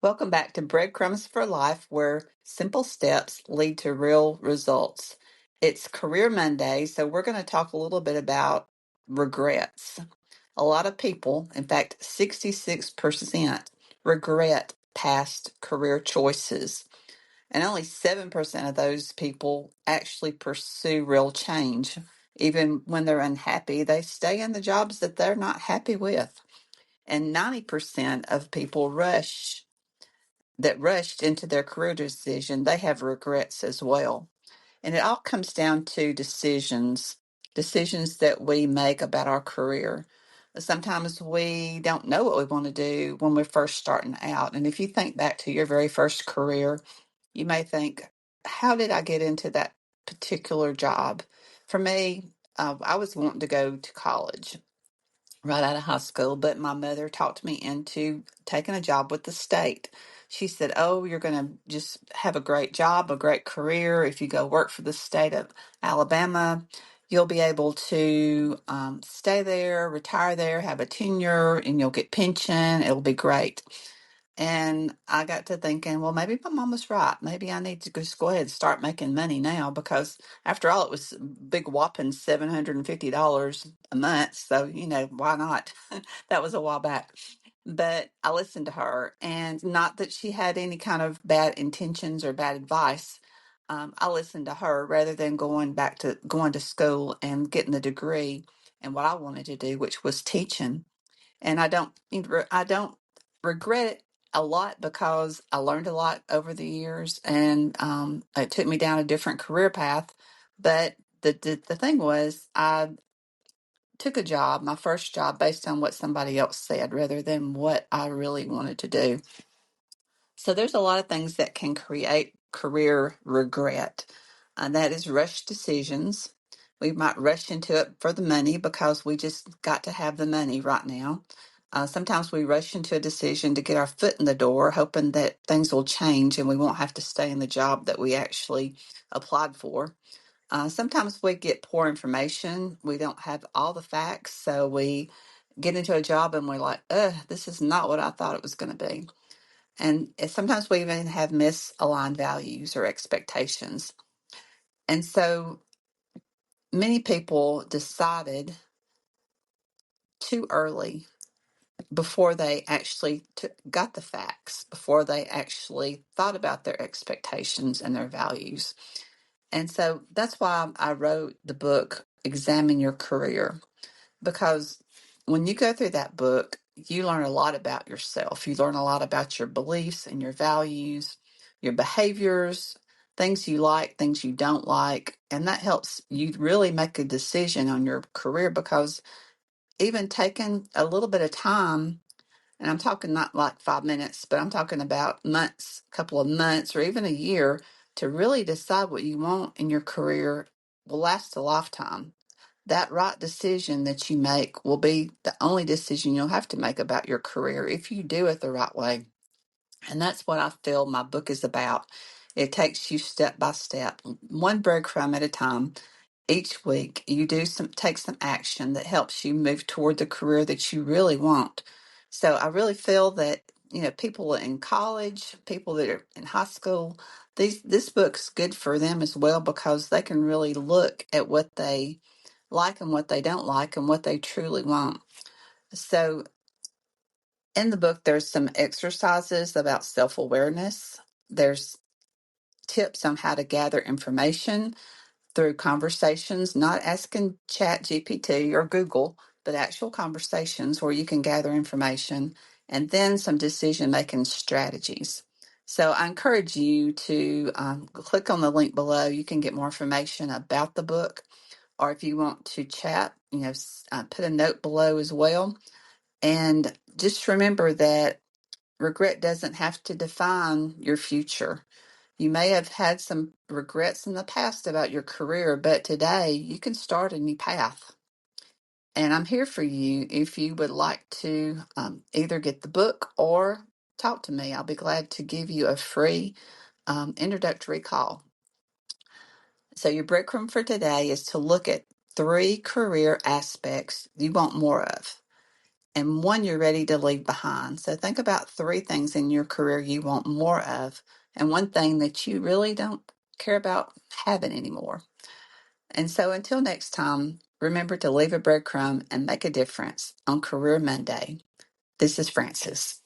Welcome back to Breadcrumbs for Life, where simple steps lead to real results. It's Career Monday, so we're going to talk a little bit about regrets. A lot of people, in fact, 66%, regret past career choices, and only 7% of those people actually pursue real change. Even when they're unhappy, they stay in the jobs that they're not happy with. And 90% of people rushed into their career decision, they have regrets as well. And it all comes down to decisions that we make about our career. Sometimes we don't know what we want to do when we're first starting out. And if you think back to your very first career, you may think, how did I get into that particular job? For me, I was wanting to go to college right out of high school, but my mother talked me into taking a job with the state. She said, "Oh, you're going to just have a great job, a great career. If you go work for the state of Alabama, you'll be able to stay there, retire there, have a tenure, and you'll get pension. It'll be great." And I got to thinking, well, maybe my mom was right. Maybe I need to just go ahead and start making money now because, after all, it was a big whopping $750 a month. So, why not? That was a while back. But I listened to her, and not that she had any kind of bad intentions or bad advice. I listened to her rather than going to school and getting the degree and what I wanted to do, which was teaching. And I don't regret it a lot because I learned a lot over the years, and it took me down a different career path. But the thing was, I took a job, my first job, based on what somebody else said rather than what I really wanted to do. So there's a lot of things that can create career regret, and that is rush decisions. We might rush into it for the money because we just got to have the money right now. Sometimes we rush into a decision to get our foot in the door, hoping that things will change and we won't have to stay in the job that we actually applied for. Sometimes we get poor information. We don't have all the facts, so we get into a job and we're like, ugh, this is not what I thought it was going to be. And sometimes we even have misaligned values or expectations. And so many people decided too early before they actually got the facts, before they actually thought about their expectations and their values. And so that's why I wrote the book, Examine Your Career, because when you go through that book, you learn a lot about yourself. You learn a lot about your beliefs and your values, your behaviors, things you like, things you don't like. And that helps you really make a decision on your career because even taking a little bit of time, and I'm talking not like 5 minutes, but I'm talking about months, a couple of months, or even a year to really decide what you want in your career will last a lifetime. That right decision that you make will be the only decision you'll have to make about your career if you do it the right way. And that's what I feel my book is about. It takes you step by step, one breadcrumb at a time. Each week, you take some action that helps you move toward the career that you really want. So I really feel that people in college, people that are in high school, this book's good for them as well because they can really look at what they like and what they don't like and what they truly want. So in the book, there's some exercises about self-awareness. There's tips on how to gather information through conversations, not asking Chat GPT or Google, but actual conversations where you can gather information, and then some decision making strategies. So I encourage you to click on the link below. You can get more information about the book, or if you want to chat, put a note below as well. And just remember that regret doesn't have to define your future. You may have had some regrets in the past about your career, but today you can start a new path. And I'm here for you if you would like to either get the book or talk to me. I'll be glad to give you a free introductory call. So, your breadcrumb for today is to look at 3 career aspects you want more of. and one you're ready to leave behind. So think about three things in your career you want more of, and one thing that you really don't care about having anymore. And so until next time, remember to leave a breadcrumb and make a difference on Career Monday. This is Frances.